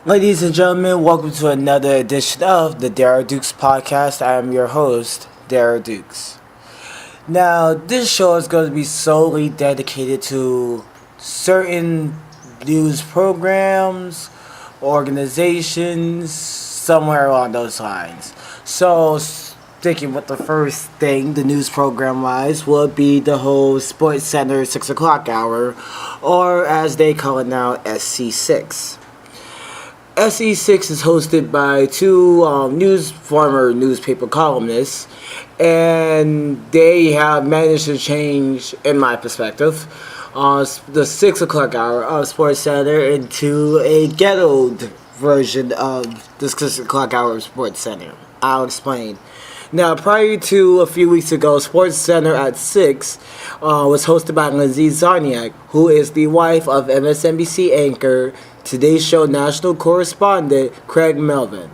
Ladies and gentlemen, welcome to another edition of the Darrell Dukes Podcast. I am your host, Darrell Dukes. Now, this show is going to be solely dedicated to certain news programs, organizations, somewhere along those lines. So, sticking with the first thing, the news program-wise, will be the whole Sportscenter 6 o'clock hour, or as they call it now, SC6. SE6 is hosted by two former newspaper columnists, and they have managed to change, in my perspective, the 6 o'clock hour of SportsCenter into a ghettoed version of the 6 o'clock hour of SportsCenter. I'll explain. Now, prior to a few weeks ago, SportsCenter at 6 was hosted by Lindsay Zarniak, who is the wife of MSNBC anchor, Today's Show national correspondent Craig Melvin.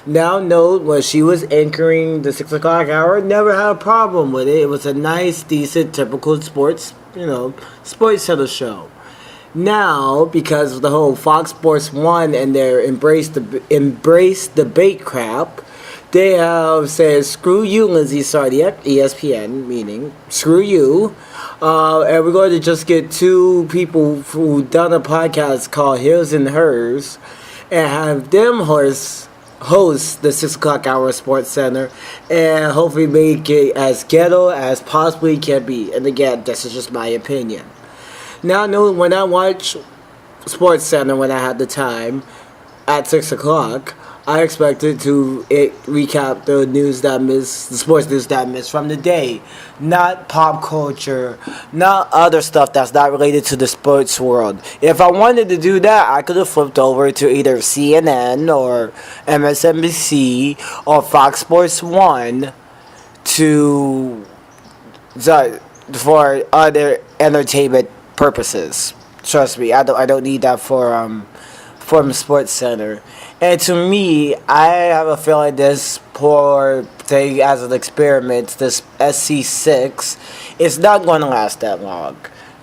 Now note, when she was anchoring the 6 o'clock hour, never had a problem with it. It was a nice, decent, typical sports center show. Now, because of the whole Fox Sports 1 and their embrace debate crap, they have said, screw you, Lindsay Sardiak, ESPN, meaning, screw you. And we're going to just get two people who done a podcast called His and Hers and have them host the 6 o'clock hour Sports Center and hopefully make it as ghetto as possibly can be. And again, this is just my opinion. Now, when I watch Sports Center when I had the time at 6 o'clock, I expected to recap the sports news that I missed from the day, not pop culture, not other stuff that's not related to the sports world. If I wanted to do that, I could have flipped over to either CNN or MSNBC or Fox Sports 1 for other entertainment purposes. Trust me, I don't need that from Sports Center. And to me, I have a feeling this poor thing as an experiment, this SC6, is not going to last that long.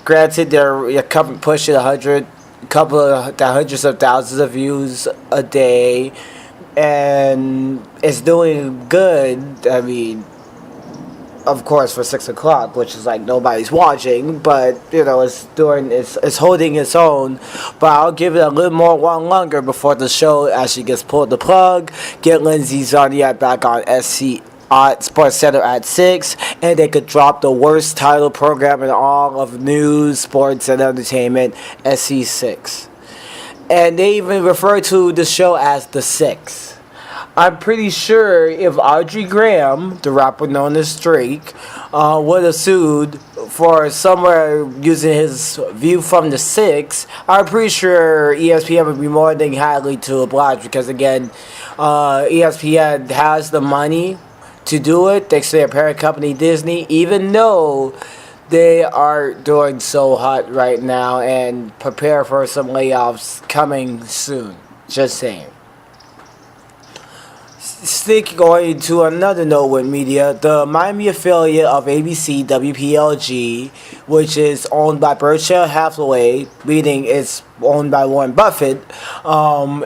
Granted, they're pushing hundreds of thousands of views a day, and it's doing good. I mean, of course, for 6 o'clock, which is like nobody's watching, but it's holding its own. But I'll give it a little more longer before the show actually gets pulled the plug. Get Lindsay Zarniak back on Sports Center at 6, and they could drop the worst title program in all of news, sports, and entertainment, SC6. And they even refer to the show as the 6. I'm pretty sure if Audrey Graham, the rapper known as Drake, would have sued for somewhere using his view from the 6, I'm pretty sure ESPN would be more than happy to oblige because, again, ESPN has the money to do it thanks to their parent company, Disney, even though they are doing so hot right now and prepare for some layoffs coming soon. Just saying. Going to another note with media, the Miami affiliate of ABC, WPLG, which is owned by Berkshire Hathaway, meaning it's owned by Warren Buffett,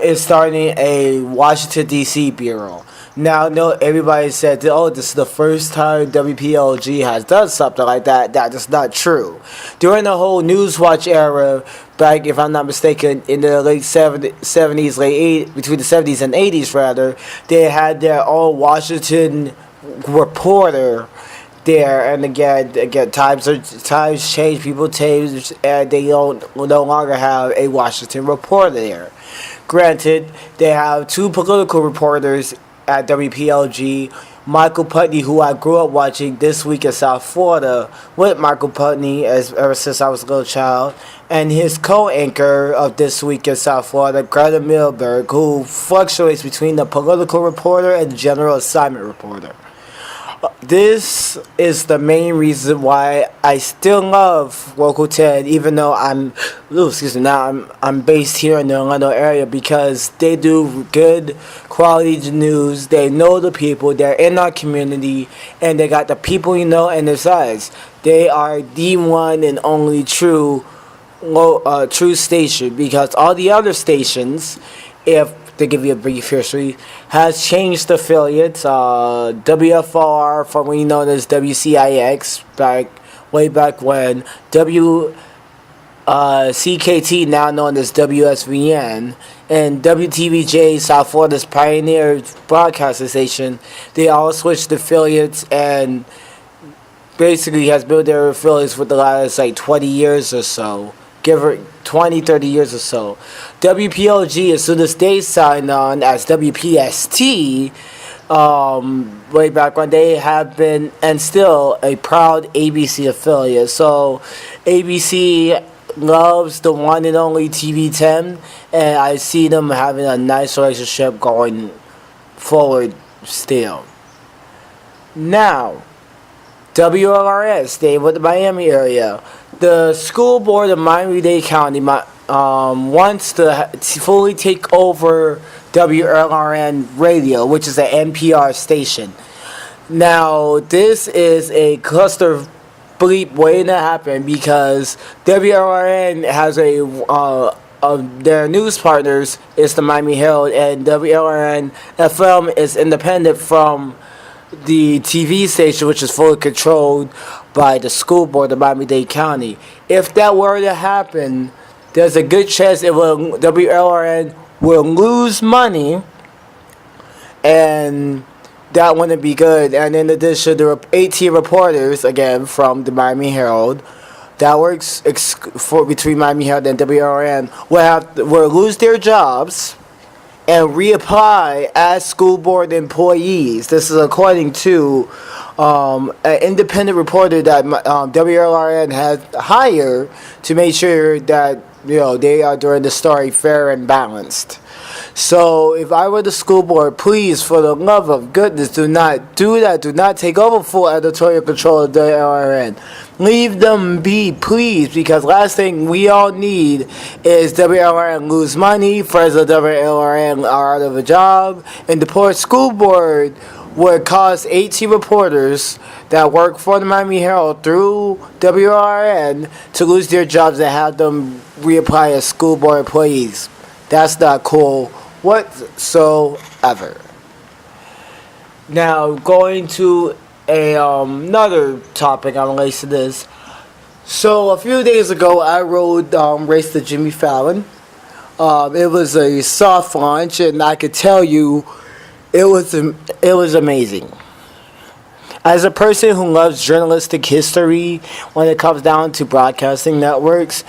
is starting a Washington, D.C. bureau. Now, everybody said, this is the first time WPLG has done something like that. That is not true. During the whole Newswatch era, back, if I'm not mistaken, in the late 70s, between the 70s and 80s, rather, they had their own Washington reporter there. And again, times change, people change, and they no longer have a Washington reporter there. Granted, they have two political reporters at WPLG, Michael Putney, who I grew up watching This Week in South Florida with Michael Putney ever since I was a little child, and his co-anchor of This Week in South Florida, Greta Milberg, who fluctuates between the political reporter and the general assignment reporter. This is the main reason why I still love Local 10, even though I'm based here in the Orlando area, because they do good quality news. They know the people. They're in our community, and they got the people and their size. They are the one and only true station, because all the other stations if to give you a brief history, has changed affiliates. WFR, formerly known as WCIX, way back when. CKT, now known as WSVN, and WTVJ, South Florida's pioneer broadcasting station. They all switched affiliates and basically has built their affiliates for the last 20 years or so. Give her 20, 30 years or so. WPLG, as soon as they signed on as WPST, way back when, they have been and still a proud ABC affiliate. So ABC loves the one and only TV10, and I see them having a nice relationship going forward still. Now, WLRN, staying with the Miami area. The school board of Miami-Dade County wants to fully take over WLRN radio, which is an NPR station. Now, this is a cluster bleep waiting to happen because WLRN has their news partners is the Miami Herald, and WLRN FM is independent from the TV station, which is fully controlled by the school board of Miami-Dade County. If that were to happen, there's a good chance WLRN will lose money, and that wouldn't be good. And in addition, there are 18 reporters, again, from the Miami Herald, that works between Miami Herald and WLRN, will lose their jobs and reapply as school board employees. This is according to an independent reporter that WLRN has hired to make sure that they are doing the story fair and balanced. So if I were the school board, please, for the love of goodness, do not do that. Do not take over full editorial control of WLRN. Leave them be, please, because last thing we all need is WLRN lose money, friends of WLRN are out of a job, and the poor school board would cause 18 reporters that work for the Miami Herald through WLRN to lose their jobs and have them reapply as school board employees. That's not cool whatsoever. Now, going to another topic on relates to this. So, a few days ago, I rode race to Jimmy Fallon. It was a soft launch, and I could tell you, it was amazing. As a person who loves journalistic history, when it comes down to broadcasting networks,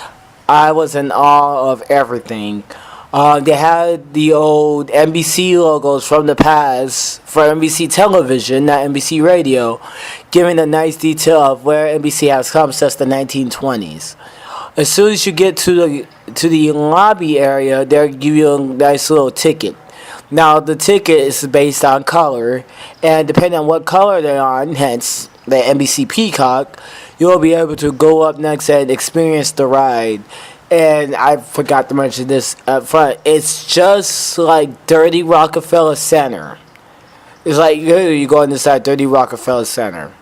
I was in awe of everything. They had the old NBC logos from the past for NBC television, not NBC radio, giving a nice detail of where NBC has come since the 1920s. As soon as you get to the lobby area, they'll give you a nice little ticket. Now, the ticket is based on color, and depending on what color they're on, hence the NBC Peacock, you'll be able to go up next and experience the ride. And I forgot to mention this up front. It's just like Dirty Rockefeller Center. It's like you go inside Dirty Rockefeller Center.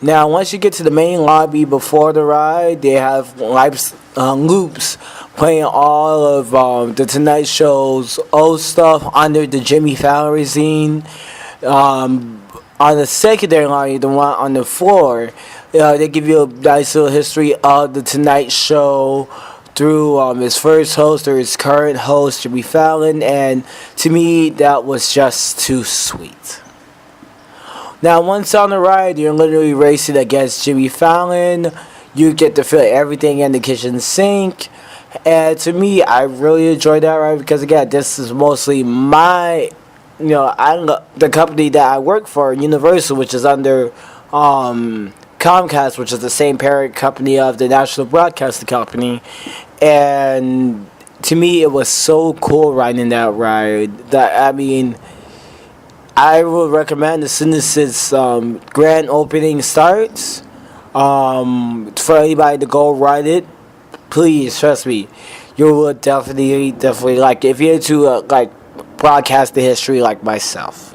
Now, once you get to the main lobby before the ride, they have loops playing all of the Tonight Show's old stuff under the Jimmy Fallon regime. On the secondary line, the one on the floor, they give you a nice little history of the Tonight Show through his first host or his current host, Jimmy Fallon, and to me, that was just too sweet. Now, once on the ride, you're literally racing against Jimmy Fallon. You get to feel everything in the kitchen sink. And to me, I really enjoyed that ride because, again, this is mostly my, the company that I work for, Universal, which is under Comcast, which is the same parent company of the National Broadcasting Company. And to me, it was so cool riding that ride that, I would recommend as soon as its grand opening starts, for anybody to go ride it. Please, trust me, you will definitely like it if you're into broadcast the history like myself.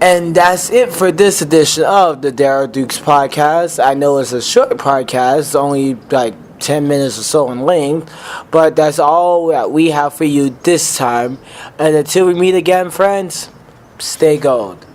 And that's it for this edition of the Darrell Dukes Podcast. I know it's a short podcast, only 10 minutes or so in length. But that's all that we have for you this time. And until we meet again, friends, stay gold.